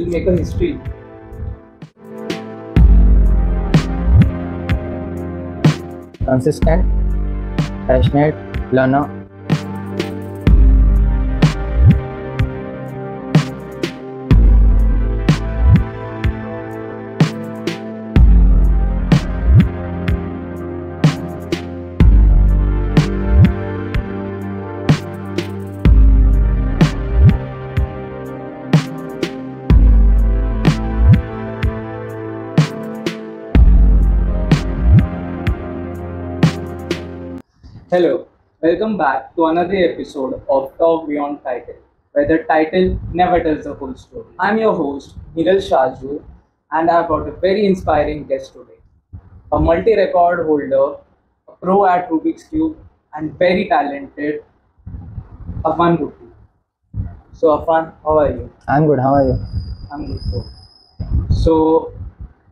will make a history. Consistent, passionate learner. Hello, welcome back to another episode of Talk Beyond Title, where the title never tells the whole story. I'm your host, Hiral Shaju, and I've got a very inspiring guest today. A multi record holder, a pro at Rubik's Cube, and very talented Afan Rupi. So, Afan, how are you? I'm good. How are you? I'm good too. So,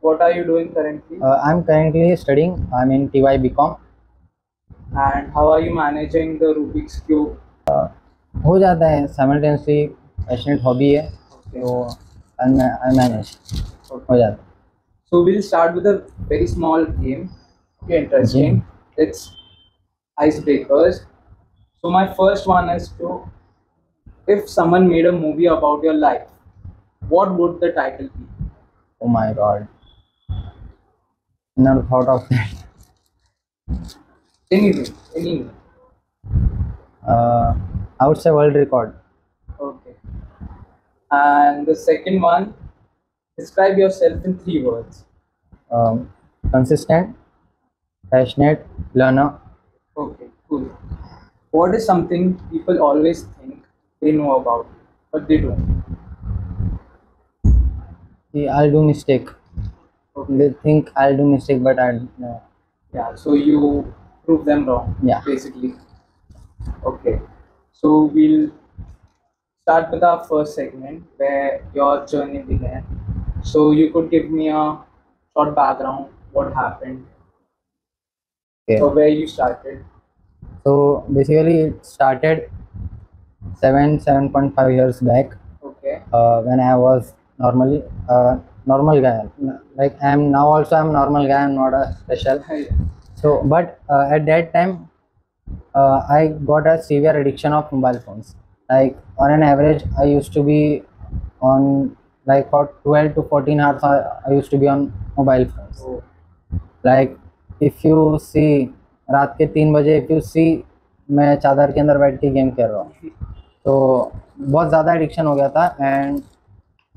what are you doing currently? I'm currently studying. I'm in TY BCom. And how are you managing the Rubik's Cube? हो जाता है simultaneously passionate hobby है तो I manage हो जाता है. So we'll start with a very small game. Okay, interesting. It's icebreakers. So my first one is if someone made a movie about your life, what would the title be? Oh my god, never thought of that. Anything. I would say world record. Okay. And the second one, describe yourself in 3 words. Consistent, passionate learner. Okay, cool. What is something people always think they know about you, but they don't? I'll do mistake. Okay. They think I'll do mistake, but I no. Yeah, so you prove them wrong, Yeah. basically. Okay, so we'll start with our first segment where your journey began. So you could give me a short background, what happened, Okay. or where you started. So basically, it started 7.5 years back. Okay, When I was normal guy. Like I'm now also I'm normal guy. I'm not a special. So, but at that time, I got a severe addiction of mobile phones. Like on an average, I used to be on like for 12 to 14 hours. I used to be on mobile phones. oh, Like if you see रात के 3 बजे if you see मैं चादर के अंदर बैठ के game खेल रहा हूँ तो बहुत ज़्यादा एडिक्शन हो गया था एंड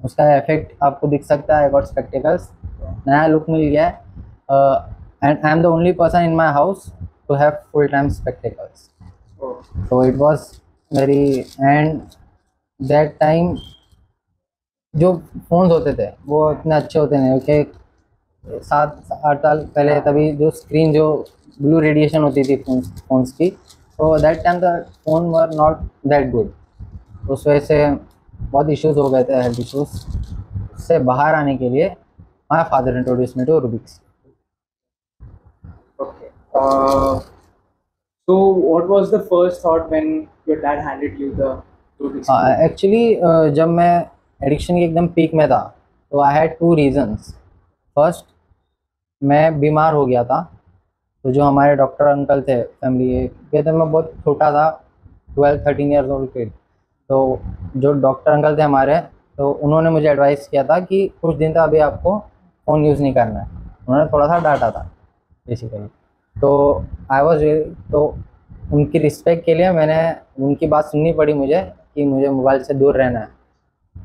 उसका इफेक्ट आपको दिख सकता है. आई गॉट स्पेक्टिकल्स, नया लुक मिल गया है and I am the only person in my house to have full time spectacles. oh, So it was very and that time जो फोन्स होते थे वो इतने अच्छे होते नहीं क्योंकि 7-8 साल पहले तभी जो स्क्रीन जो ब्लू रेडिएशन होती थी फोन्स की तो that time the phone were not that good. उस वजह से बहुत इश्यूज हो गए थे, हेल्थ इश्यूज. से बाहर आने के लिए my father introduce me to Rubik's. okay. So what was the first thought when your dad handed you the Rubik's Cube? Actually जब मैं एडिक्शन के एकदम पीक में था तो आई हैड 2 रीजंस. फर्स्ट, मैं बीमार हो गया था तो जो हमारे डॉक्टर अंकल थे फैमिली के थे, मैं बहुत छोटा था 12-13 ईयर्स ओल्ड किड. तो जो डॉक्टर अंकल थे हमारे तो उन्होंने मुझे एडवाइस किया था कि कुछ दिन तक अभी आपको फ़ोन यूज़ नहीं करना है. उन्होंने थोड़ा सा डांटा था बेसिकली. तो आई वॉज तो उनकी रिस्पेक्ट के लिए मैंने उनकी बात सुननी पड़ी मुझे कि मुझे मोबाइल से दूर रहना है.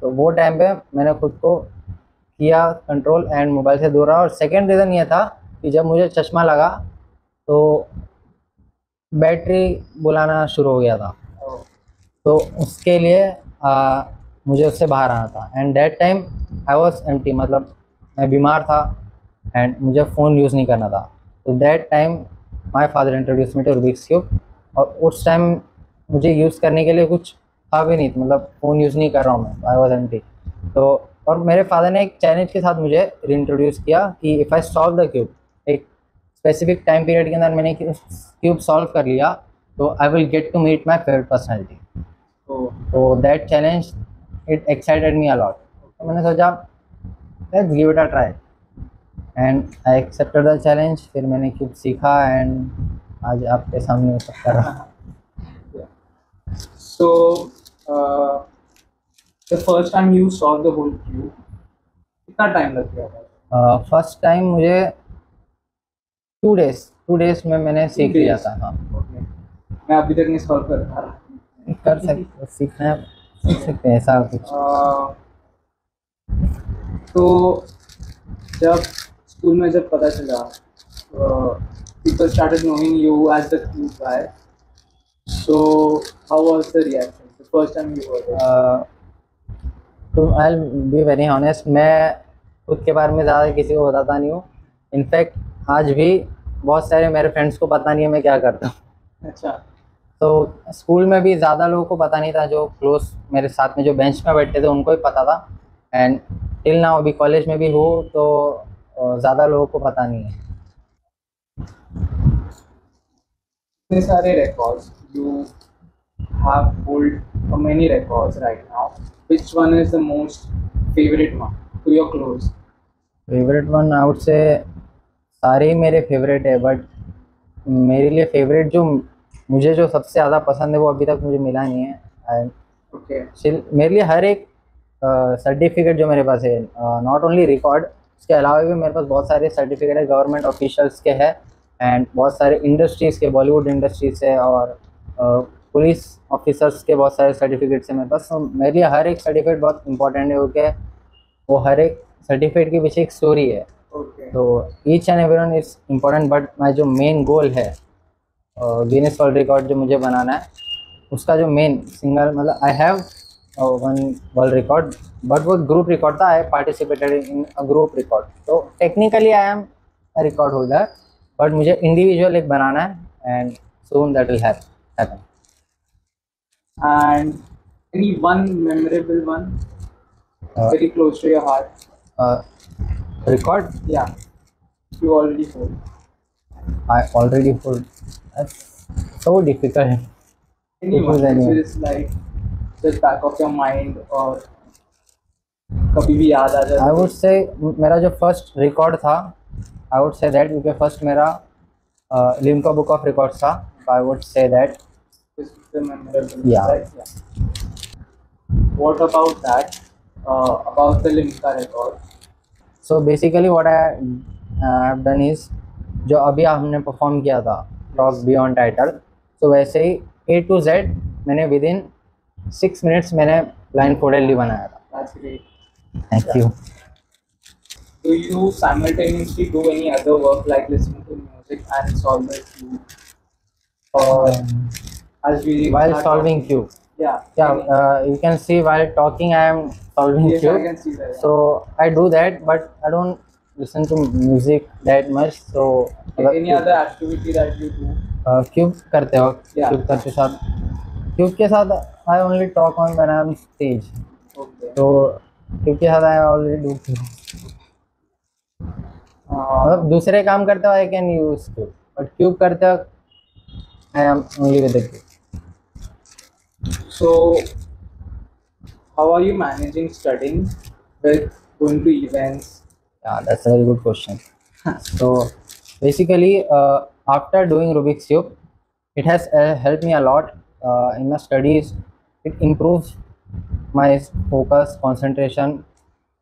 तो वो टाइम पे मैंने खुद को किया कंट्रोल एंड मोबाइल से दूर रहा. और सेकेंड रीज़न ये था कि जब मुझे चश्मा लगा तो बैटरी बुलाना शुरू हो गया था Oh, तो उसके लिए मुझे उससे बाहर आना था. And that time I was empty, मतलब मैं बीमार था एंड मुझे फ़ोन यूज़ नहीं करना था. तो that time my father introduce me to Rubik's cube. और उस टाइम मुझे यूज़ करने के लिए कुछ था भी नहीं, मतलब फ़ोन यूज़ नहीं कर रहा हूँ मैं, आई वॉज एम्प्टी. तो और मेरे फादर ने एक चैलेंज के साथ मुझे इंट्रोड्यूस किया कि if I solve the cube, एक स्पेसिफिक टाइम पीरियड के अंदर मैंने क्यूब सॉल्व कर लिया तो I will get to meet my favourite personality. oh, तो that challenge it excited me a lot. तो मैंने सोचा let's give it a try and I accepted the challenge. फिर मैंने क्यूब सीखा एंड आज आपके सामने सब कर रहा हूँ। So, the first time you saw the whole cube, कितना टाइम लग गया था? फर्स्ट टाइम मुझे 2 डेज में मैंने सीख लिया था। हाँ, Okay. मैं अभी तक नहीं सॉल्व कर पा रहा। कर सकते, सीखना सीख सकते हैं ऐसा कुछ। तो जब स्कूल में जब पता चला, people started knowing you as the cube guy. So how was the reaction the first time you heard it? तो आई बी वेरी ऑनेस्ट, मैं खुद के बारे में ज़्यादा किसी को बताता नहीं हूँ। इनफैक्ट आज भी बहुत सारे मेरे फ्रेंड्स को पता नहीं है मैं क्या करता हूँ। अच्छा। तो स्कूल में भी ज़्यादा लोगों को पता नहीं था, जो क्लोज मेरे साथ में जो बेंच में बैठते थे उनको ही पता था। एंड टिल नाउ अभी कॉलेज में भी हूँ तो ज़्यादा लोगों को पता नहीं है। इतने सारे records you have hold many records right now. Which one is the most favorite one to your close? Favourite one out से सारे ही मेरे फेवरेट है, बट मेरे लिए फेवरेट जो मुझे जो सबसे ज़्यादा पसंद है वो अभी तक मुझे मिला नहीं है। Okay. मेरे लिए हर एक सर्टिफिकेट जो मेरे पास है, नॉट ओनली रिकॉर्ड, उसके अलावा भी मेरे पास बहुत सारे सर्टिफिकेट है गवर्नमेंट ऑफिशियल्स के हैं एंड बहुत सारे इंडस्ट्रीज़ के, बॉलीवुड इंडस्ट्रीज है और पुलिस ऑफिसर्स के बहुत सारे सर्टिफिकेट्स हैं मेरे पास। तो मेरे लिए हर एक सर्टिफिकेट बहुत इंपॉर्टेंट है क्योंकि वो हर एक सर्टिफिकेट के पीछे एक स्टोरी है। Okay. तो each and every one is important, but my जो मेन गोल है गिनीज वर्ल्ड रिकॉर्ड जो मुझे बनाना है, उसका जो मेन सिंगल मतलब I have one world record, but वो ग्रुप रिकॉर्ड था। I participated in a group record, तो technically I am a record holder, but मुझे इंडिविजुअल एक बनाना है and soon that will happen. And any one memorable one, very close to your heart? Record Yeah, you already hold. I already hold. That's so difficult. Anyone Choose anyone. which is like just back of your mind or कभी भी याद आ जाए? I would say मेरा जो first record था, I would say that क्योंकि first मेरा Limca book of records था, I would say that. This is the memorable. Yeah. Right? Yeah. What about that? About the Limca record? So basically what I have done is जो अभी हमने perform किया था talk beyond title, तो वैसे ही A to Z मैंने with in 6 minutes मैंने blind foldedly बनाया था। That's great. Thank you. Do you simultaneously do any other work like listening to music and solve the cube? Or as we While solving cube, yeah, you can see while talking I am solving yes, I cube. can see that. So I do that, but I don't listen to music that much. So Any other activity that you do? Cube करते हो, Yeah. Cube के साथ I only talk on when I'm stage. Okay. तो cube के साथ I already do cube. मतलब दूसरे काम करते हो I can use cube, but cube करते हो I am only with the cube. So, how are you managing studying with going to events? Yeah, that's a very good question. So basically, after doing Rubik's Cube, it has helped me a lot in my studies. It improves my focus, concentration,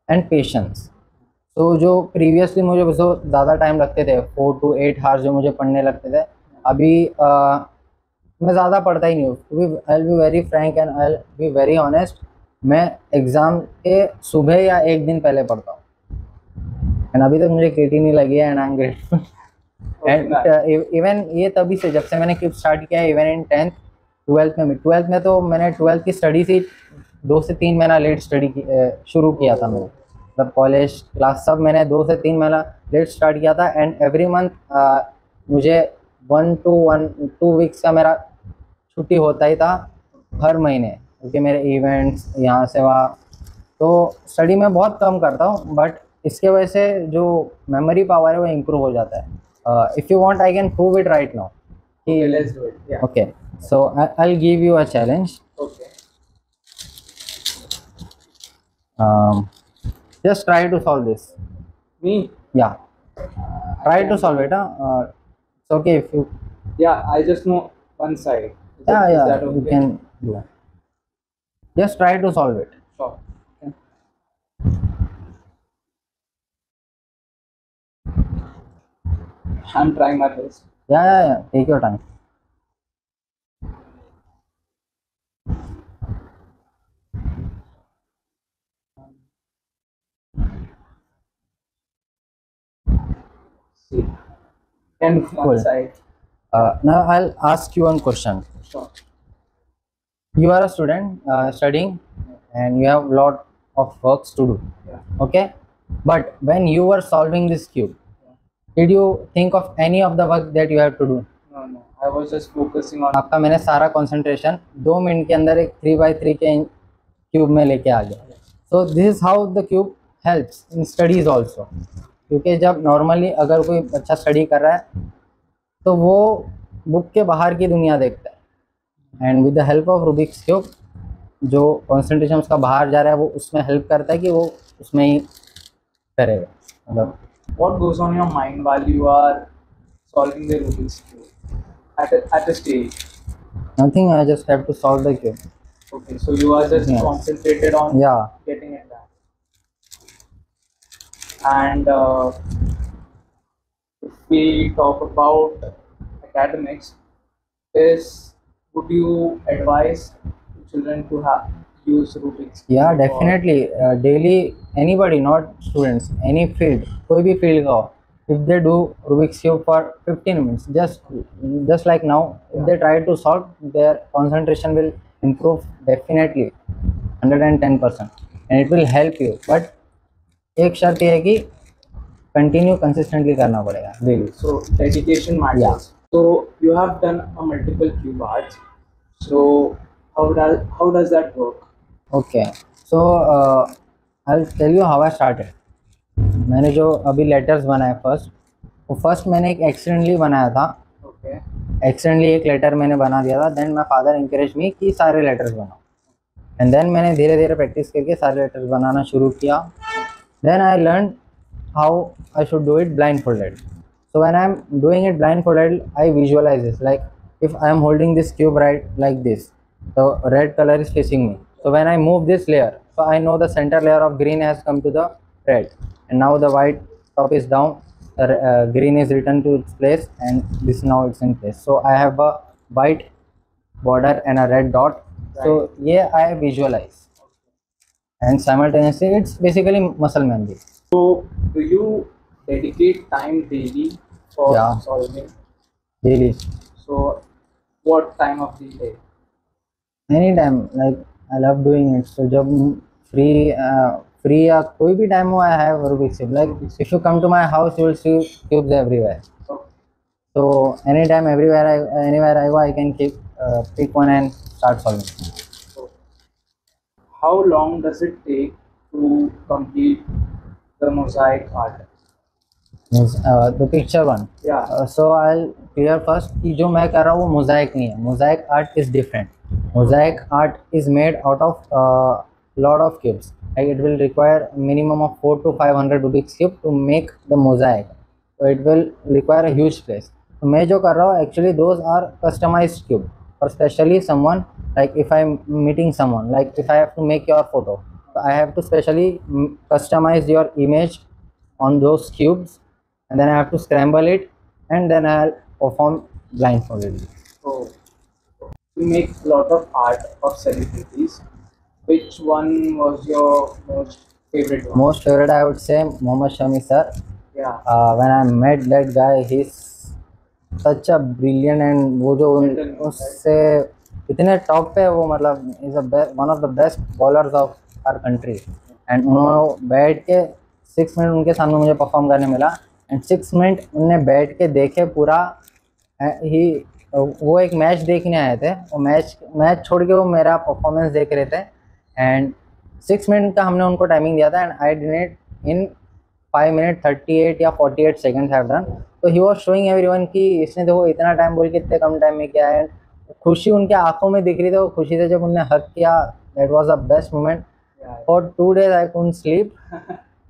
and patience. तो जो previously मुझे बहुत ज़्यादा time लगते थे, 4 to 8 hours जो मुझे पढ़ने लगते थे, अभी मैं ज़्यादा पढ़ता ही नहीं हूँ। आई will be very Frank and I will be very honest, मैं एग्ज़ाम के सुबह या एक दिन पहले पढ़ता हूँ एंड अभी तक मुझे केटी नहीं लगी है and I am grateful. And even ये तभी से जब से मैंने क्यूब स्टार्ट किया है, इवन इन 10th 12th में तो मैंने 12th की स्टडी से 2 से 3 महीना लेट स्टडी शुरू किया था मैंने, मतलब कॉलेज क्लास सब मैंने 2 से 3 महीना लेट स्टार्ट किया था एंड एवरी मंथ मुझे 1 to 2 वीक्स का मेरा छुट्टी होता ही था हर महीने, क्योंकि मेरे इवेंट्स यहाँ से वहाँ। तो स्टडी में बहुत कम करता हूँ, बट इसके वजह से जो मेमोरी पावर है वो इम्प्रूव हो जाता है। If you want I can prove it right now. Okay, let's do it. Yeah. Okay, so I'll give you a challenge. Okay. Just try to solve this. Me? Yeah, try to solve it. It's okay if you. Yeah, I just know one side. Is Yeah, that you okay? can do it. Just try to solve it. Sure. Okay. I'm trying my best. Yeah. Take your time. See, and one Cool. side. Now I'll ask you one question. Sure. You are a student studying, and you have a lot of works to do. Yeah. Okay, but when you were solving this cube, did you think of any of the work that you have to do? No. I was just focusing on. आपका मैंने सारा concentration 2 minute के अंदर एक 3x3 के cube में लेके आ गया. So this is how the cube helps in studies also. क्योंकि जब नॉर्मली अगर कोई बच्चा स्टडी कर रहा है तो वो बुक के बाहर की दुनिया देखता है, and with the help of Rubik's cube जो कंसंट्रेशन उसका बाहर जा रहा है वो उसमें हेल्प करता है कि वो उसमें ही करेगा. मतलब What goes on your mind while you are solving the Rubik's cube at a stage? Nothing, I just have to solve the cube. Okay, so you are just Yes. concentrated on या getting it done. And if we talk about academics, would you advise children to use Rubik's cube? या or- definitely daily anybody, not students, any field, कोई भी field का हो, if they do Rubik's cube for 15 minutes, just like now, if they try to solve, their concentration will improve definitely 110%, and it will help you. but एक शर्त ये है कि continue consistently करना पड़ेगा daily. So dedication matters. Yeah. So you have done a multiple cube arts. So how does that work? Okay, so I tell you how I started. मैंने जो अभी लेटर्स बनाए फर्स्ट मैंने एक एक्सीडेंटली बनाया था. Okay. एक्सीडेंटली एक letter मैंने बना दिया था. देन माई फादर इंकरेज मी कि सारे लेटर्स बनाओ, एंड देन मैंने धीरे धीरे प्रैक्टिस करके सारे लेटर्स बनाना शुरू किया. Then I learn how I should do it blindfolded. So when I am doing it blindfolded I visualise this, like if I am holding this cube right like this, so red color is facing me. So when I move this layer, so I know the center layer of green has come to the red, and now the white top is down, the green is returned to its place, and this now it's in place. So I have a white border and a red dot. So yeah, I visualize, and simultaneously it's basically muscle memory. So do you dedicate time daily for Yeah. solving? Daily, So what time of the day? anytime, like I love doing it. So जब free या कोई भी time हो, I have Rubik's cube. Like if you come to my house, you will see cubes everywhere. Okay. So anytime, anywhere I go, I can pick one and start solving. So how long does it take to complete the mosaic art? The picture one. Yeah. So I'll clear first कि जो मैं कर रहा हूँ वो mosaic नहीं है. Mosaic art is different. Mosaic art is made out of lot of cubes. Like it will require minimum of 400 to 500 Rubik's cube to make the mosaic. So it will require a huge place. तो मैं जो कर रहा हूँ actually those are customized cube for specially someone, like if I'm meeting someone, like if I have to make your photo, so I have to specially customize your image on those cubes, and then I have to scramble it, and then I'll perform blindfolded. So you make a lot of art of celebrities. Which one was your most favorite one? Most favorite, I would say Mohammad Shami sir. Yeah. When I met that guy, he's such a brilliant, and वो जो उससे इतने top पे है वो, मतलब is one of the best bowlers of our country. And उन्होंने बैठ के 6 मिनट उनके सामने मुझे परफॉर्म करने मिला, एंड 6 मिनट उनने बैठ के देखे पूरा. ही वो एक मैच देखने आए थे, वो मैच छोड़ के वो मेरा परफॉर्मेंस देख रहे थे, एंड 6 मिनट का हमने उनको टाइमिंग दिया था, and I did it in 5 minute 38 या 48 सेकेंड्स हैव डन. तो ही वॉज शोइंग एवरीवन कि इसने देखो इतना टाइम बोल के इतने कम टाइम में किया है. खुशी उनके आंखों में दिख रही थी, वो खुशी से जब उनने हक किया, that was the best moment. Yeah. For 2 days I couldn't sleep,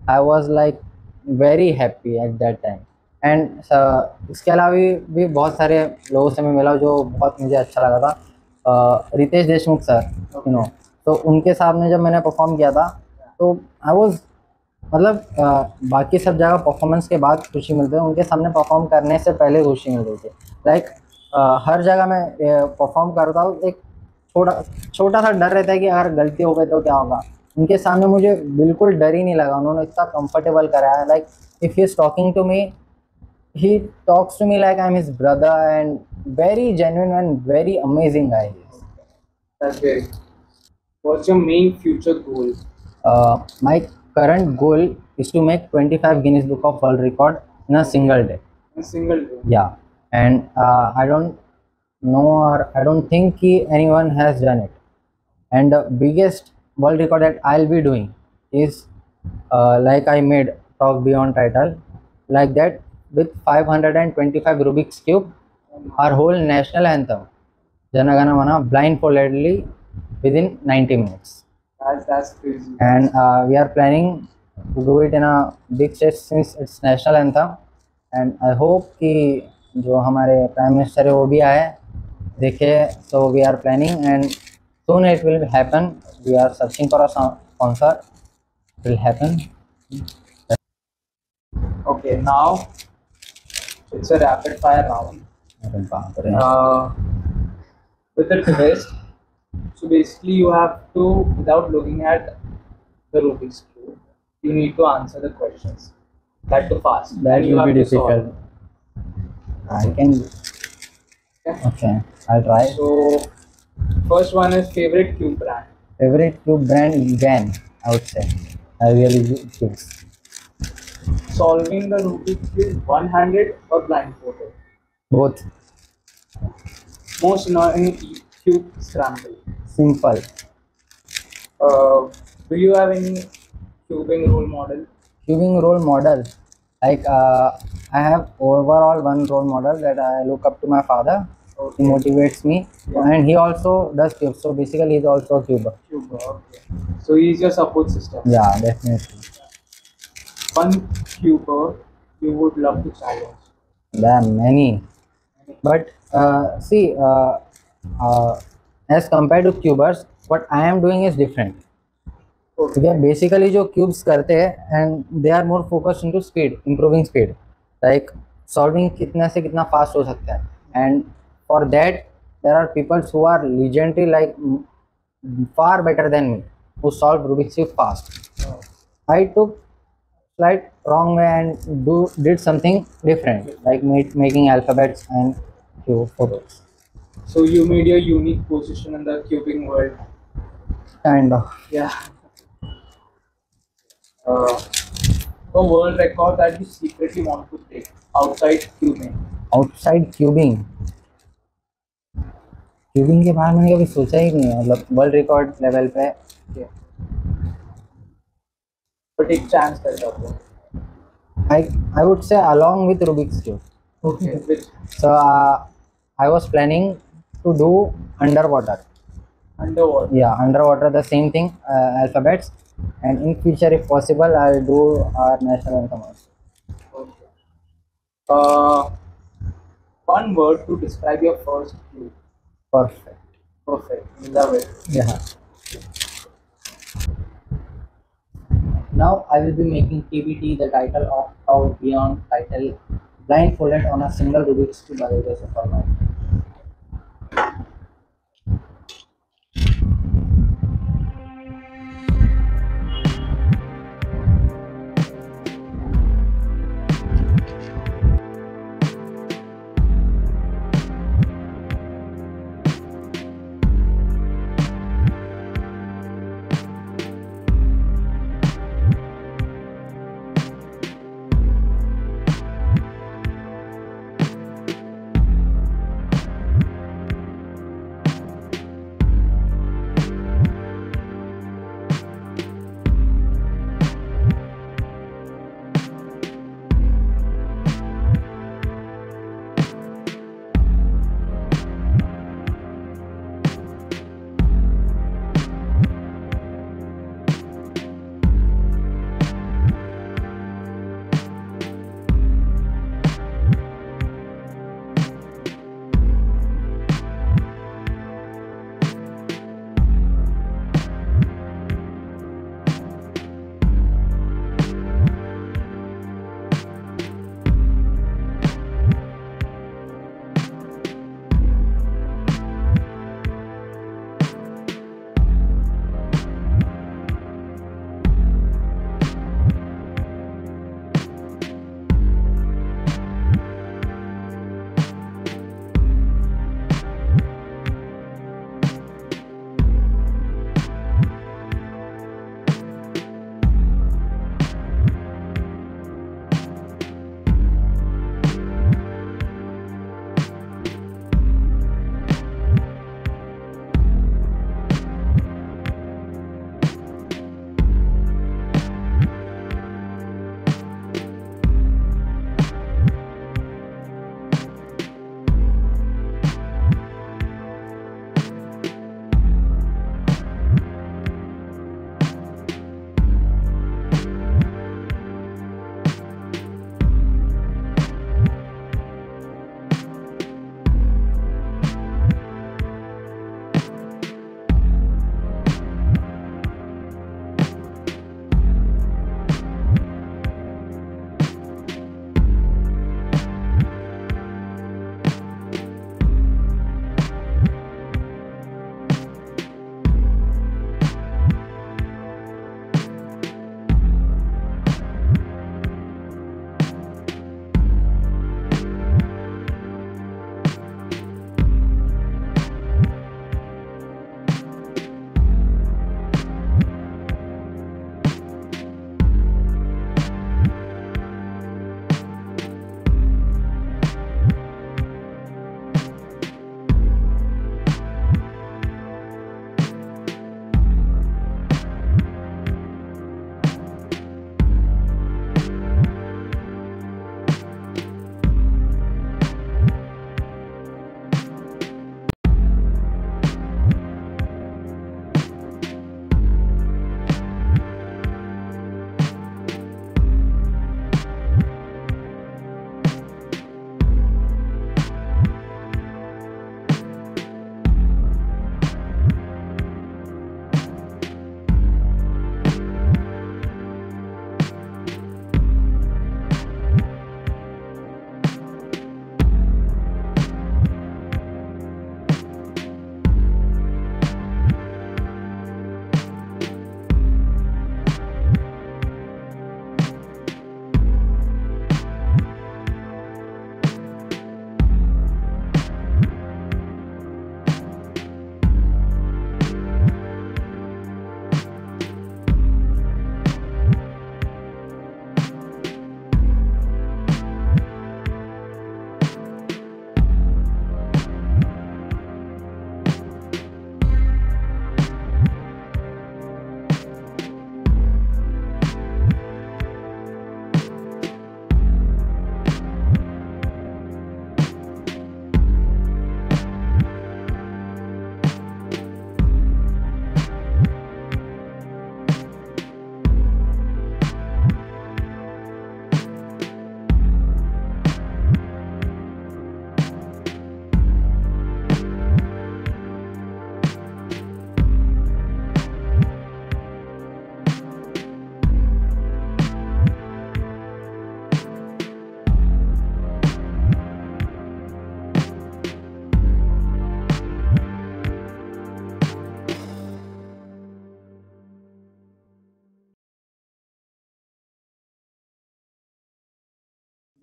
I was like very happy at that time. And इसके अलावा भी बहुत सारे लोगों से मैं मिला जो बहुत मुझे अच्छा लगा था। Ritesh Deshmukh sir, you know, तो उनके सामने जब मैंने परफॉर्म किया था तो आई वॉज, मतलब बाकी सब जगह परफॉर्मेंस के बाद खुशी मिलती है, उनके सामने परफॉर्म करने से पहले खुशी मिलती थी। लाइक हर जगह मैं परफॉर्म करता हूँ, एक छोटा छोटा सा डर रहता है कि अगर गलती हो गई तो क्या होगा। उनके सामने मुझे बिल्कुल डर ही नहीं लगा, उन्होंने इतना कंफर्टेबल कराया। Like if he is talking to me, he talks to me like I'm his brother, and very genuine and very amazing guy he is. That's very good. What's your main future goal? My current goal is to make 25 Guinness Book of World Record in a single day. A single day. Yeah, and I don't know, or I don't think anyone has done it. And the biggest world record that I'll be doing is like I made Talk Beyond title, like that, with 525 Rubik's Cube, our whole national anthem, Jana Gana Mana, blindfoldedly within 90 minutes. That's crazy. And we are planning to do it in a big stage since it's national anthem. And I hope कि जो हमारे prime minister है वो भी आए देखे। So we are planning, and soon it will happen. We are searching for a sponsor. It will happen. Okay, now it's a rapid fire round. अरे बाप रे। With a twist. So basically, you have to, without looking at the Rubik's cube, you need to answer the questions. That too fast. That And you will be have to solve. difficult. I can. Okay, I'll try. So first one is favorite cube brand. Favorite cube brand, Gan, I would say. I really use cubes. Solving the Rubik's cube one-handed or blindfolded. Both. Most annoying cube scramble. Simple. Do you have any cubing role model? Cubing role model, like I have overall one role model that I look up to my father. He motivates me, and he also does cubes. So basically, he's also a cuber. Cuber, okay. So he's your support system. Yeah, definitely. One cuber you would love to challenge. There are many, but see, as compared to cubers, what I am doing is different. Okay. ठीक है, basically जो cubes करते हैं and they are more focused into speed, improving speed, like solving कितना से कितना fast हो सकता है। And for that there are peoples who are legendary, like far better than me, who solve Rubik's cube fast. I took slight wrong way and did something different, like making alphabets and cube photos. So you made your unique position in the cubing world. Kind of. Yeah. A world record that you secretly want to break outside cubing. Outside cubing, cubing के बारे में मैंने कभी सोचा ही नहीं है, मतलब world record level पे। Yeah. But एक chance कर जाओ. I would say along with Rubik's cube. Okay. Which So I was planning to do underwater. underwater. Yeah, underwater, the same thing, alphabets, and in future, if possible, I'll do our national anthem also. Okay. Uh, one word to describe your first cube. Perfect. Perfect. Love it. Yeah. Now I will be making TBT, the title of Out Beyond title, blindfolded on a single Rubik's cube by the grace of Almighty.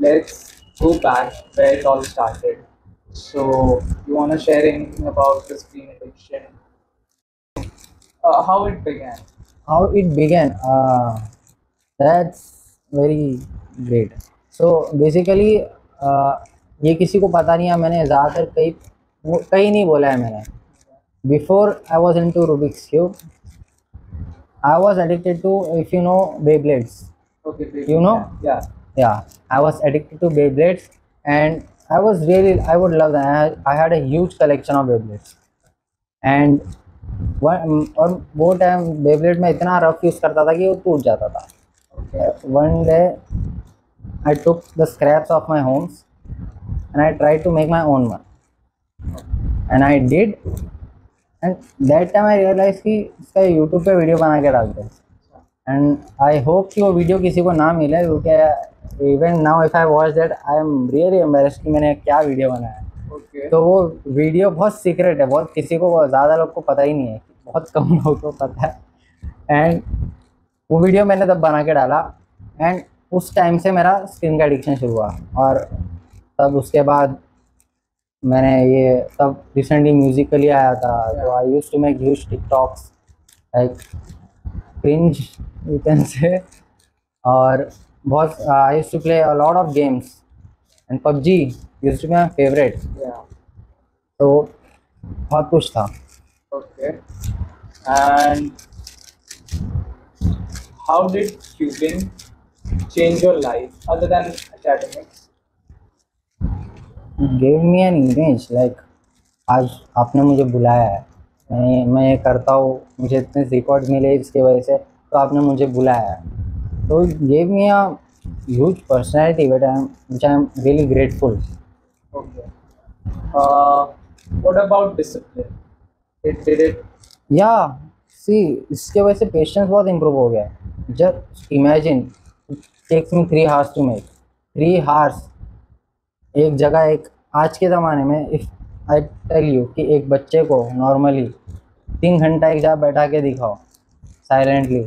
let's go back where it all started. So, you want to share anything about the screen addiction? How it began? How it began? That's very great. So basically, ये किसी को पता नहीं है, मैंने ज़्यादातर कहीं नहीं बोला है मैंने. Before I was into Rubik's Cube, I was addicted to, if you know, Beyblades. Okay, baby. You know? Yeah. Yeah, I was addicted to Beyblades, and I would love that. I had a huge collection of Beyblades, and और वो time Beyblade में इतना rough use करता था कि वो टूट जाता था. One day I took the scraps of my homes and I tried to make my own one, and I did. And that time I realized कि इसका YouTube पे वीडियो बना के डालते हैं. And I hope कि वो वीडियो किसी को ना मिले, क्योंकि even now if I watch that I am really embarrassed कि मैंने क्या वीडियो बनाया. Okay. तो वो वीडियो बहुत सीक्रेट है, बहुत किसी को, ज़्यादा लोग को पता ही नहीं है, बहुत कम लोगों को पता है. एंड वो वीडियो मैंने तब बना के डाला, एंड उस टाइम से मेरा स्क्रीन का एडिक्शन शुरू हुआ. और तब उसके बाद मैंने ये तब रिसेंटली म्यूजिकली आया था, तो I used to make huge TikToks like cringe you can say. और बहुत I used to play a lot of games, and PUBG used to be my favourite. Yeah. तो बहुत कुछ था. Okay. And how did cubing change your life other than academics? Give me an image, like आज आपने मुझे बुलाया है, मैं ये करता हूँ, मुझे इतने रिकॉर्ड मिले इसकी वजह से, तो आपने मुझे बुलाया है. तो give me a huge personality which I am really grateful. Okay. What about discipline? Did it? या सी, इसके वजह से पेशेंस बहुत इम्प्रूव हो गया. Just imagine, takes me 3 hours to make 3 hours एक जगह. एक आज के ज़माने में इफ़ आई टेल यू कि एक बच्चे को नॉर्मली 3 घंटा एक जगह बैठा के दिखाओ silently,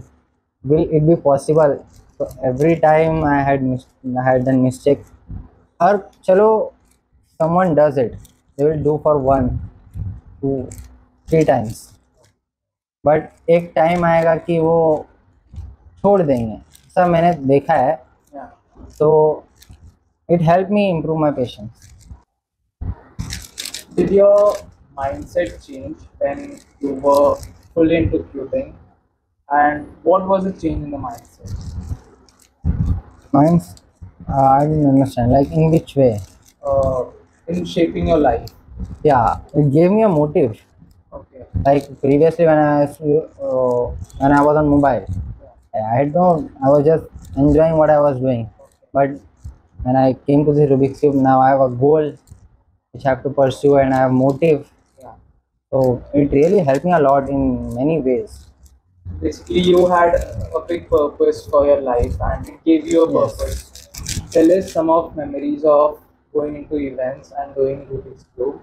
will it be possible? तो every time I had done mistake. और चलो someone does it, they will do for 1 2 3 times, but एक टाइम आएगा कि वो छोड़ देंगे. सब मैंने देखा है. Yeah. तो it helped me improve my patience. Did your mindset change when you were fully into cubing? And what was the change in the mindset? Mine's, I didn't understand, like in which way? In shaping your life? Yeah, it gave me a motive. Okay. Like previously when I was on mobile, I was just enjoying what I was doing. But when I came to the Rubik's Cube, now I have a goal which I have to pursue, and I have motive. Yeah. So it really helped me a lot in many ways. Basically, you had a big purpose for your life, and it gave you a Yes. purpose. Tell us some of memories of going into events and doing Rubik's Cube.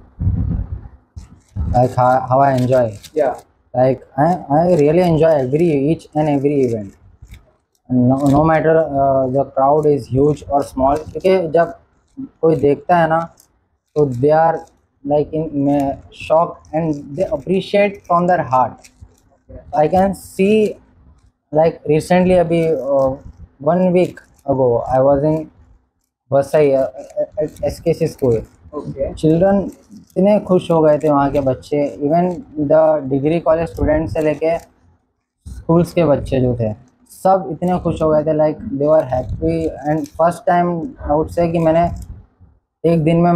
Like how I enjoy. Yeah. Like I really enjoy each and every event. No matter the crowd is huge or small, क्योंकि जब कोई देखता है ना, तो they are like in shock and they appreciate from their heart. I can see, like recently अभी 1 week ago I was in Vasai at SKC school. Okay. Children इतने खुश हो गए थे वहाँ के बच्चे, even the degree college student से लेके स्कूल्स के बच्चे जो थे, सब इतने खुश हो गए थे. Like they were happy. And first time I would say कि मैंने एक दिन में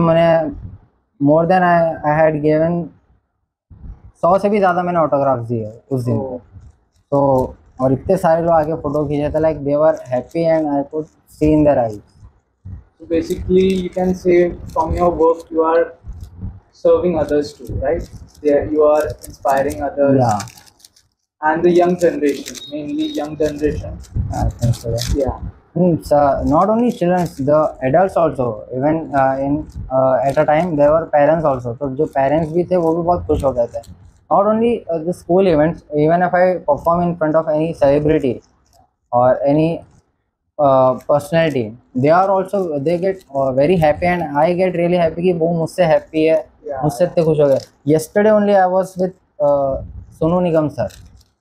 more than I had given 100 से भी ज़्यादा मैंने ऑटोग्राफ्स दिए उस दिन. तो और इतने सारे लोग आके फ़ोटो खींचे थे. Like they were happy and I could see in their eyes. So basically, you can say from your work you are serving others too, right? Yeah, you are inspiring others. Yeah, And the young generation, mainly young generation. I think so. Yeah. It's not only children, the adults also. Even at a time there were parents also. तो जो parents भी थे वो भी बहुत खुश हो गए थे. Not only the school events, even if I perform in front of any celebrity or any personality. They are also, they get very happy, and I get really happy कि वो मुझसे happy है, Yeah. मुझसे इतने खुश हो गए. Yesterday only I was with Sonu Nigam sir,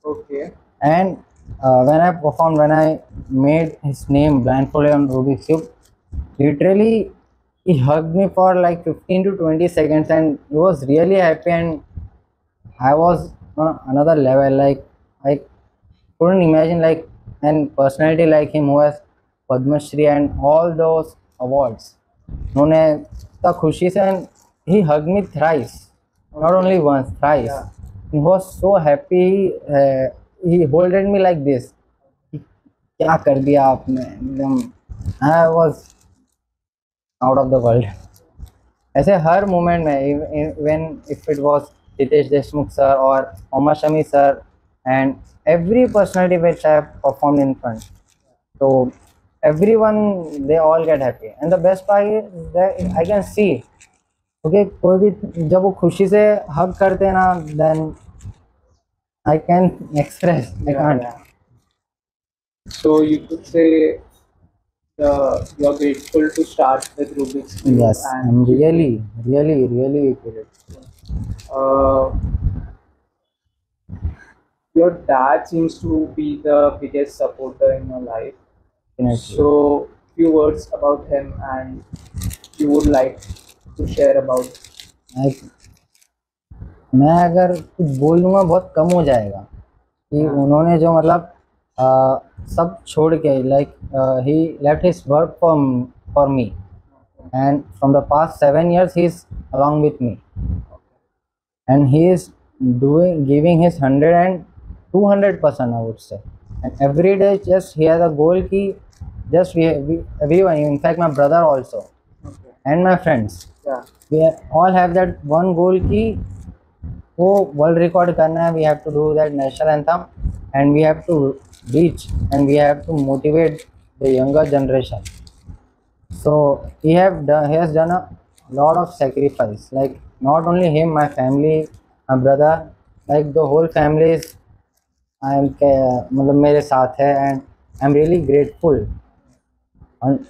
Okay. and when I performed, when I made his name blindfolded on Rubik's Cube, literally he hugged me for like 15 to 20 seconds, and he was really happy, and I was on another level. Like I couldn't imagine like an personality like him who has Padma Shri and all those awards. उन्होंने इतना खुशी से, and he hugged me thrice, not only once, thrice. Yeah. He was so happy. He holded me like this. क्या कर दिया आपने, एकदम. I was out of the world. ऐसे हर मोमेंट में, even if it was Riteish Deshmukh sir और Mohammed Shami sir, and every personality which I have performed in front, so everyone, they all get happy, and the best part is that I can see, okay, कोई भी जब वो खुशी से hug करते हैं ना, then I can express, I can't. Yeah. So you could say you are grateful to start with Rubik's Cube. Yes, I'm really grateful. Uh, your dad seems to be the biggest supporter in your life. Definitely. So, few words about him and you would like to share about. मैं अगर कुछ बोल दूंगा बहुत कम हो जाएगा कि उन्होंने जो मतलब सब छोड़ के, like he left his work for me, and from the past 7 years he is along with me, and he is giving his 100 and 200%, I would say, and every day just he has a goal ki just we everyone, in fact my brother also, Okay. and my friends, Yeah. we all have that one goal ki वो world record करना है. We have to do that national anthem, and we have to reach, and we have to motivate the younger generation. So he has done a lot of sacrifice, like not only him, my family, my brother, like the whole family is मतलब मेरे साथ है, and I'm really grateful. And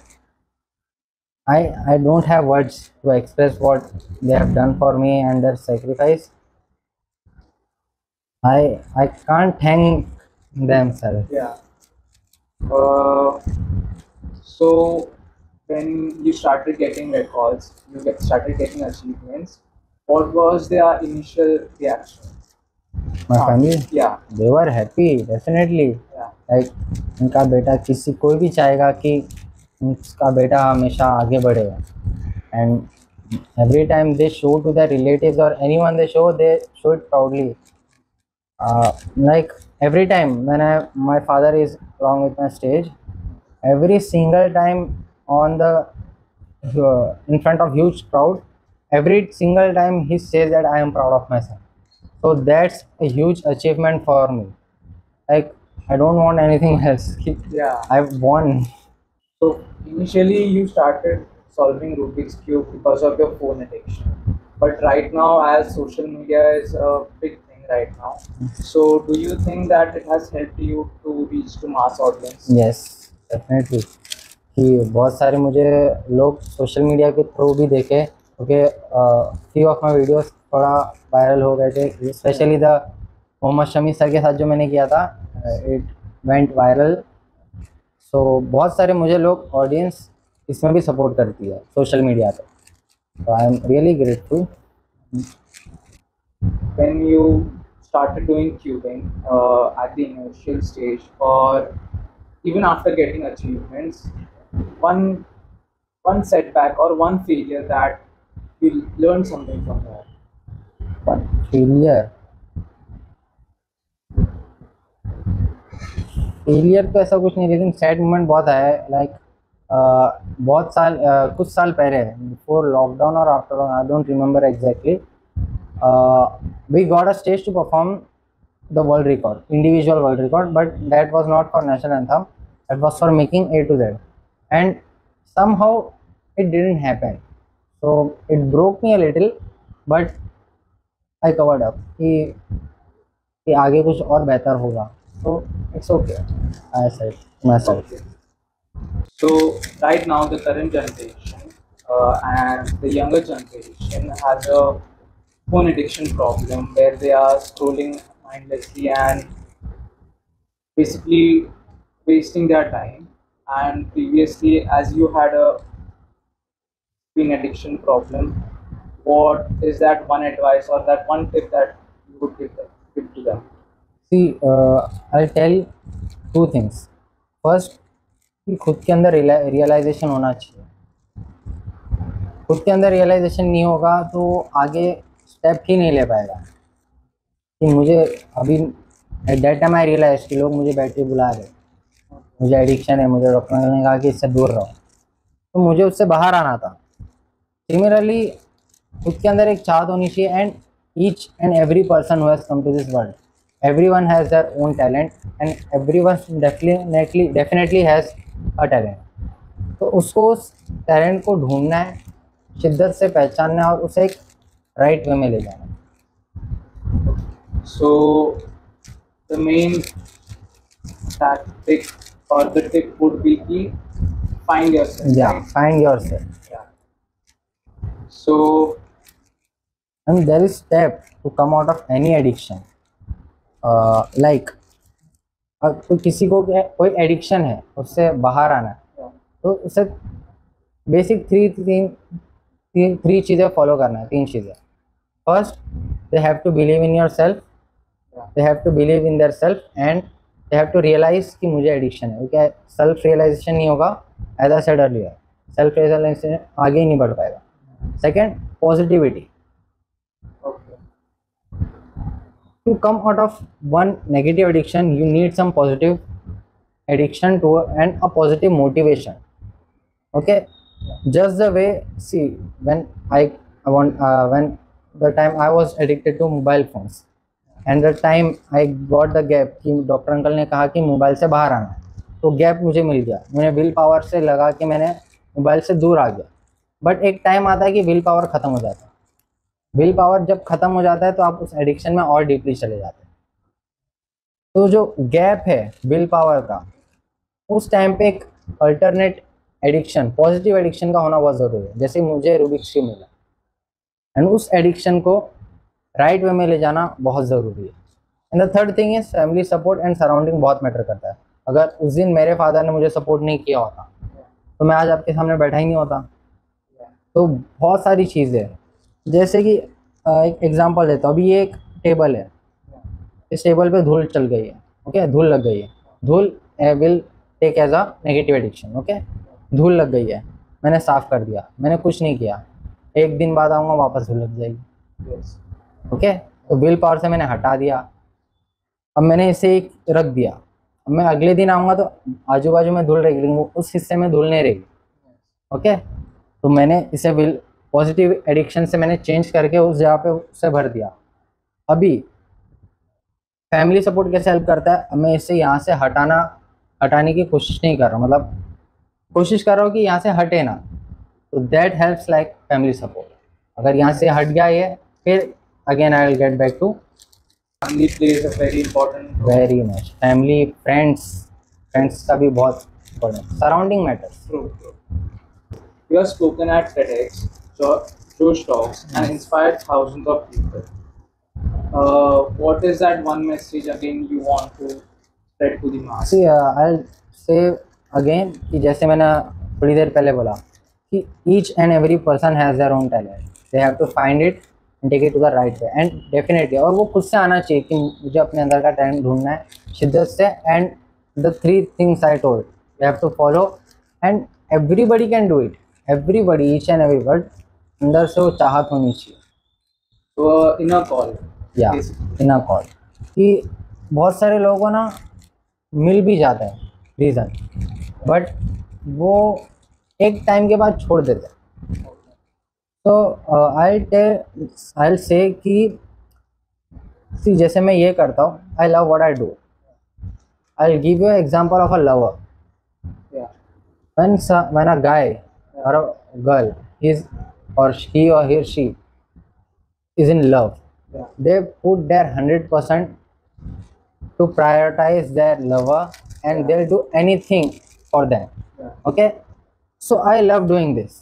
I don't have words to express what they have done for me and their sacrifice. I can't thank them, sir. Yeah. So when you started getting records, started getting achievements, what was their initial reaction? My family, Yeah. they were happy, definitely. Yeah. Like उनका बेटा, कोई भी चाहेगा कि उसका बेटा हमेशा आगे बढ़ेगा, and every time they show to their relatives or anyone they show it proudly. Like every time when my father is along with my stage, every single time on the in front of huge crowd, every single time he says that I am proud of my son. So that's a huge achievement for me. Like I don't want anything else. Yeah. I've won. So initially you started solving Rubik's Cube because of your phone addiction. But right now, as social media is a big thing right now, so do you think that it has helped you to reach to mass audience? Yes, definitely. कि बहुत सारे मुझे लोग social media के through भी देखे, क्योंकि few of my videos थोड़ा वायरल हो गए थे, specially the Mohammed Shami sir के साथ जो मैंने किया था, इट वेंट वायरल. सो बहुत सारे मुझे लोग, ऑडियंस इसमें भी सपोर्ट करती है सोशल मीडिया पे. So I am really grateful. When you started doing cubing at the initial stage, or even after getting achievements, one setback or one failure that you learned something from that? But failure तो ऐसा कुछ नहीं, लेकिन sad moment बहुत आया है. Like बहुत साल कुछ साल पहले, बिफोर लॉकडाउन और after, I don't remember exactly, we got a stage to perform the world record, individual world record, but that was not for national anthem, that was for making A to Z, and somehow it didn't happen, so it broke me a little, but I covered up कि आगे कुछ और बेहतर होगा, so it's okay, I said myself. Okay. So right now, the current generation and the younger generation has a phone addiction problem where they are scrolling mindlessly and basically wasting their time. And previously, as you had a screen addiction problem, what is that one advice or that one tip that you would give to them? See, I'll tell two things. First, कि खुद के अंदर realisation होना चाहिए. खुद के अंदर realisation नहीं होगा तो आगे स्टेप ही नहीं ले पाएगा. कि मुझे अभी at that time I realise कि लोग मुझे बैठ के बुला रहे, मुझे एडिक्शन है, मुझे डॉक्टर ने कहा कि इससे दूर रहो, तो मुझे उससे बाहर आना था. सिमिलरली खुद के अंदर एक चाहत होनी चाहिए. And each and every person who has come to this world, everyone has their own talent and everyone definitely has a talent. तो उसको उस टैलेंट को ढूंढना है, शिद्दत से पहचानना है और उसे एक राइट वे में ले जाना है. So the main tactic or the tip would be ki find yourself. Yeah, right? find yourself. Yeah. So And there is step to come out of any addiction. Like तो किसी को कोई addiction है, उससे बाहर आना है, तो उसे बेसिक थ्री चीज़ें फॉलो करना है. 3 चीज़ें. First, they have to believe in your self, they have to believe in their self and they have to realise कि मुझे एडिक्शन है. क्या सेल्फ रियलाइजेशन नहीं होगा, as I said earlier, self realisation आगे ही नहीं बढ़ पाएगा. Second, positivity. To come out of one negative addiction, you need some positive addiction to and a positive motivation. Okay, just the way, see, when when the time I was addicted to mobile phones and the time I got the gap कि doctor uncle ने कहा कि mobile से बाहर आना है, तो gap मुझे मिल गया. मैंने विल पावर से लगा कि मैंने मोबाइल से दूर आ गया. बट एक टाइम आता है कि विल पावर ख़त्म हो जाता है. विल पावर जब ख़त्म हो जाता है तो आप उस एडिक्शन में और डीपली चले जाते हैं. तो जो गैप है विल पावर का, उस टाइम पे एक अल्टरनेट एडिक्शन, पॉजिटिव एडिक्शन का होना बहुत ज़रूरी है. जैसे मुझे रूबिक्स क्यूब मिला, एंड उस एडिक्शन को राइट वे में ले जाना बहुत ज़रूरी है. And the third thing is family support and surrounding बहुत मैटर करता है. अगर उस दिन मेरे फादर ने मुझे सपोर्ट नहीं किया होता तो मैं आज आपके सामने बैठा ही नहीं होता. तो बहुत सारी चीज़ें, जैसे कि एक एग्जांपल देता हूँ. अभी ये एक टेबल है, इस टेबल पे धूल चल गई है. ओके, धूल लग गई है. धूल will take as a negative addiction. Okay, धूल लग गई है, मैंने साफ़ कर दिया, मैंने कुछ नहीं किया, एक दिन बाद आऊँगा वापस धूल लग जाएगी. ओके, तो विल पावर से मैंने हटा दिया. अब मैंने इसे एक रख दिया, अब मैं अगले दिन आऊँगा तो आजू बाजू में धूल रहेगी, लेकिन उस हिस्से में धूल नहीं रहेगी. ओके, तो मैंने इसे विल पॉजिटिव एडिक्शन से मैंने चेंज करके उस जगह पे उसे भर दिया. अभी फैमिली सपोर्ट कैसे हेल्प करता है, मैं इसे यहाँ से हटाने की कोशिश नहीं कर रहा हूँ, मतलब कोशिश कर रहा हूँ कि यहाँ से हटे ना. तो that helps like family support. अगर यहाँ से हट गया ये, फिर again I will get back to. family plays a very important role. Very much. Family, friends का भी बहुत important. Surrounding matters. True, true. You have spoken at TEDx, Josh Talks, and inspired thousands of people. What is that one message again you want to spread to the mass? See, I'll say again कि जैसे मैंने थोड़ी देर पहले बोला कि each and every person has their own talent. They have to find it and take it to the right way. And definitely, और वो खुद से आना चाहिए कि मुझे अपने अंदर का टैलेंट ढूंढना है शिद्दत से. And the 3 things I told, you have to follow, and everybody can do it. Everybody, each and every word, अंदर से वो चाहत होनी चाहिए. So, inner call. या basically. Inner call. कि बहुत सारे लोगों को ना मिल भी जाता है रीज़न, बट वो एक टाइम के बाद छोड़ देते हैं. तो आई से कि सी, जैसे मैं ये करता हूँ, I love what I do. I give you example of a lover. Yeah. when a guy or a girl is, or he or she is in love, Yeah. they put their 100% to prioritize their lover, and they'll do anything for them. Yeah. Okay, so I love doing this,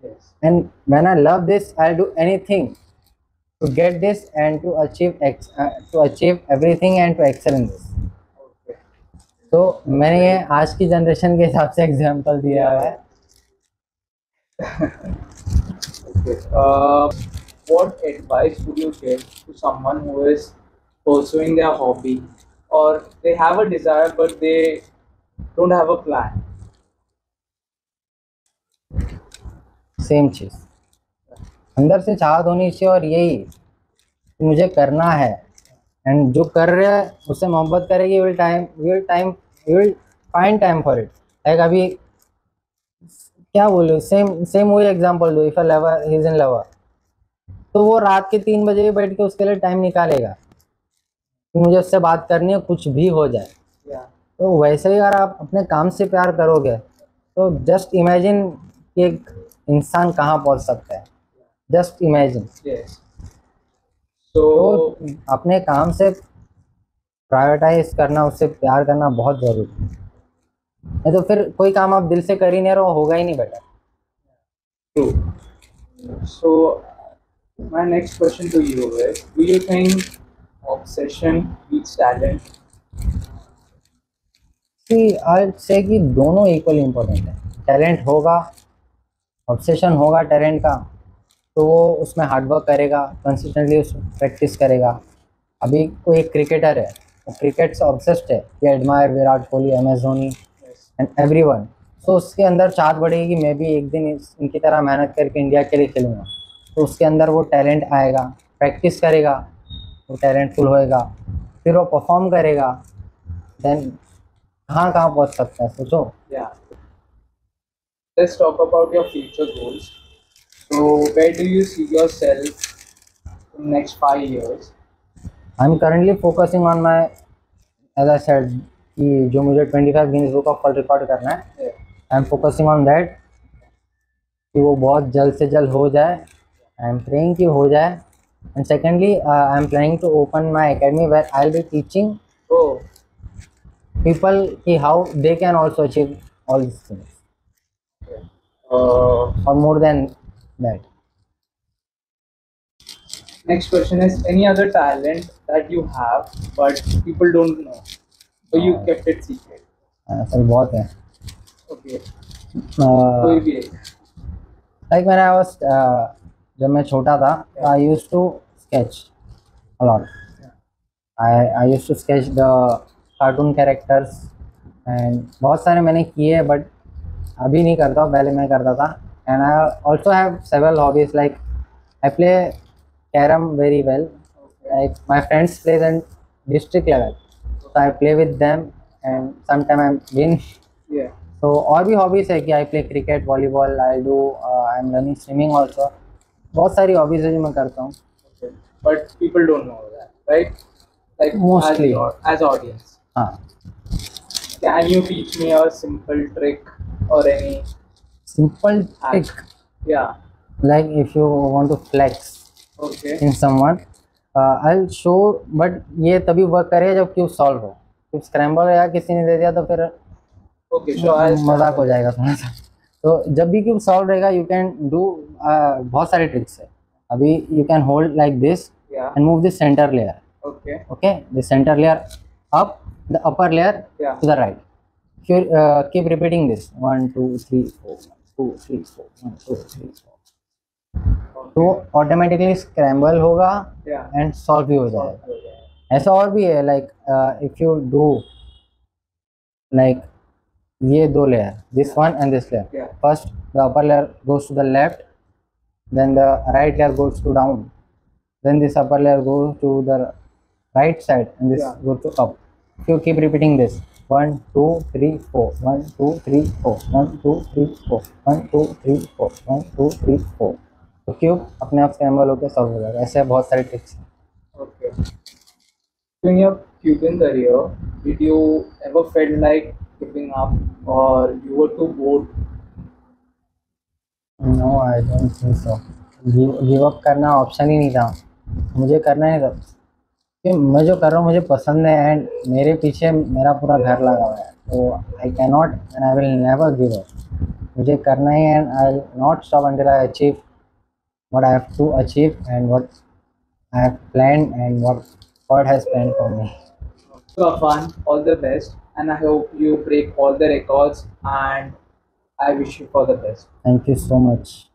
Yes. and when I love this, I'll do anything to get this and to achieve everything and to excel in this. Okay. तो मैंने ये आज की generation के हिसाब से example दिया Yeah. है. Okay. What advice would you give to someone who is pursuing their hobby, or they have a desire but they don't have a plan? Same चीज, अंदर से चाहत होनी चाहिए और यही कि मुझे करना है, एंड जो कर रहे हैं उससे मोहब्बत करेगी, will find time for it. Like अभी क्या बोलूं, सेम सेम वही एग्जांपल दो, if a lover he is in lover, तो वो रात के 3 बजे भी बैठ के उसके लिए टाइम निकालेगा कि मुझे उससे बात करनी है, कुछ भी हो जाए. Yeah. तो वैसे ही अगर आप अपने काम से प्यार करोगे तो जस्ट इमेजिन कि एक इंसान कहाँ पहुँच सकता है. Just imagine. Yes. तो So अपने काम से प्रायोरिटाइज करना, उससे प्यार करना बहुत ज़रूरी है. नहीं तो फिर कोई काम आप दिल से कर ही नहीं रहे हो, होगा ही नहीं बेटा. true. So my next question to you is: do you think obsession beats talent? कि आज से कि दोनों इक्वल इम्पोर्टेंट है. टैलेंट होगा, ऑब्सेशन होगा टैलेंट का, तो वो उसमें हार्डवर्क करेगा, कंसिस्टेंटली उस प्रैक्टिस करेगा. अभी कोई एक क्रिकेटर है, वो क्रिकेट से ऑब्सेस्ड है, he admire Virat Kohli, m s Dhoni Yes. And everyone. So उसके अंदर चाहत बढ़ेगी कि मैं भी एक दिन इनकी तरह मेहनत करके इंडिया के लिए खेलूँगा. तो उसके अंदर वो टैलेंट आएगा, प्रैक्टिस करेगा, वो टैलेंटफुल होएगा, फिर वो परफॉर्म करेगा, देन कहाँ कहाँ पहुँच सकता है सोचो. Yeah. Let's talk about your future goals. So where do you see yourself in next 5 years? I am currently focusing on my, as I said कि जो मुझे 25 Guinness book of world record करना है, Yeah. I am focusing on that, कि वो बहुत जल्द से जल्द हो जाए. आई एम प्रेइंग कि हो जाए. And secondly I am planning to open my academy where I will be teaching Oh. people ki how they can also achieve all these things, or more than that. Next question is: any other talent that you have but people don't know, so you kept it secret? Sir बहुत है. Okay. कोई भी एक. Like मैंने जब मैं छोटा था, I use to sketch a lot. I use to sketch the cartoon characters, and बहुत सारे मैंने किए, बट अभी नहीं करता हूँ, पहले मैं करता था. And I also have several hobbies, like I play carrom very well. Like my friends plays in district level, so I play with them and sometimes I win. Yeah. So और भी हॉबीज है कि I play cricket, volleyball, I do, I am learning swimming also. बहुत सारी hobbies है जो मैं करता हूँ. Okay. But people don't know that, right? Like Mostly. as audience. हाँ. Can you teach me a simple trick or any Simple hack? trick, Yeah. like if you want to flex Okay. in someone, I'll show, but ये तभी work करेगा जब cube solve हो. Cube scramble या किसी ने दे दिया तो फिर Okay. So I'll मजाक हो जाएगा थोड़ा सा. तो जब भी क्यूब सॉल्व रहेगा, यू कैन डू बहुत सारे ट्रिक्स है. अभी you can hold like this Yeah. and move the center layer. Okay. Okay, the center layer up, the upper layer Yeah. to the right. If you keep repeating this, 1 2 3 4 1 2 3 4 1 2 3 4, तो automatically scramble होगा Yeah. And solve भी हो जाएगा. ऐसा और भी है, like if you do like ये दो layer, this one and this layer, Yeah. First the upper layer goes to the left, then the right layer goes to down, then this upper layer goes to the right side, and this Yeah. goes to up. If you keep repeating this, 1 2 3 4 1 2 3 4 1 2 3 4 1 2 3 4 1 2 3 4, तो cube अपने आप scramble होकर solve हो जाएगा. ऐसे बहुत सारे tricks हैं. Okay. So in your cubing career, did you ever felt like giving up or you were too bored? No I don't think so. Give up करना ऑप्शन ही नहीं था, मुझे करना ही था. कि मैं जो कर रहा हूँ मुझे पसंद है, एंड मेरे पीछे मेरा पूरा घर लगा हुआ है. So I cannot and I will never give up. मुझे करना ही है and I'll not stop until I achieve what I have to achieve and what I have planned and what God has planned for me. So Afan, all the best, and I hope you break all the records, and I wish you for the best. Thank you so much.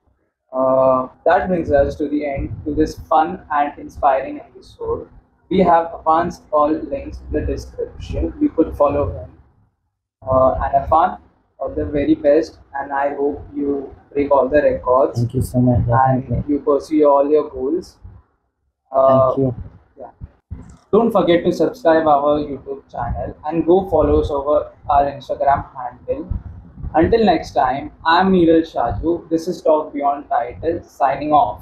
That brings us to the end to this fun and inspiring episode. We have Afan's all links in the description. You could follow him. And Afan, all the very best, and I hope you break all the records Thank you so much. and Definitely. you pursue all your goals. Thank you. Yeah. Don't forget to subscribe our YouTube channel and go follow us over our Instagram handle. Until next time, I'm Neeraj Shaju. This is Talk Beyond Title signing off.